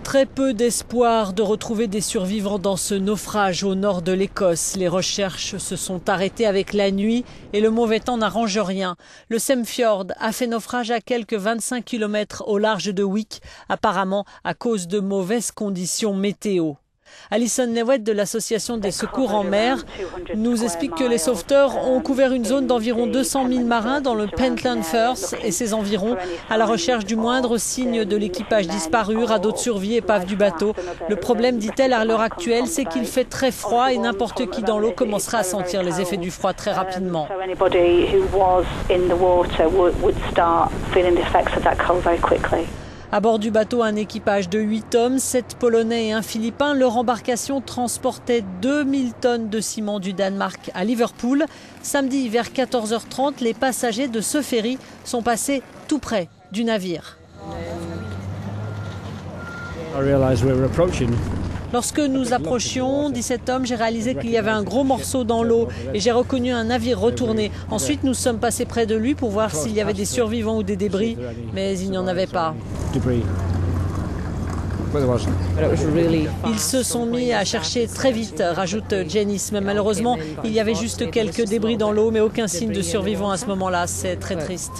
Très peu d'espoir de retrouver des survivants dans ce naufrage au nord de l'Écosse. Les recherches se sont arrêtées avec la nuit et le mauvais temps n'arrange rien. Le Semfjord a fait naufrage à quelques 25 km au large de Wick, apparemment à cause de mauvaises conditions météo. Alison Newett de l'association des secours en mer nous explique que les sauveteurs ont couvert une zone d'environ 200 000 marins dans le Pentland Firth et ses environs à la recherche du moindre signe de l'équipage disparu, radeau de survie, épave du bateau. Le problème, dit-elle, à l'heure actuelle, c'est qu'il fait très froid et n'importe qui dans l'eau commencera à sentir les effets du froid très rapidement. À bord du bateau, un équipage de 8 hommes, 7 Polonais et un Philippin. Leur embarcation transportait 2000 tonnes de ciment du Danemark à Liverpool. Samedi, vers 14h30, les passagers de ce ferry sont passés tout près du navire. Lorsque nous approchions, 17 hommes, j'ai réalisé qu'il y avait un gros morceau dans l'eau et j'ai reconnu un navire retourné. Ensuite, nous sommes passés près de lui pour voir s'il y avait des survivants ou des débris, mais il n'y en avait pas. Ils se sont mis à chercher très vite, rajoute Janice. Mais malheureusement, il y avait juste quelques débris dans l'eau, mais aucun signe de survivants à ce moment-là. C'est très triste.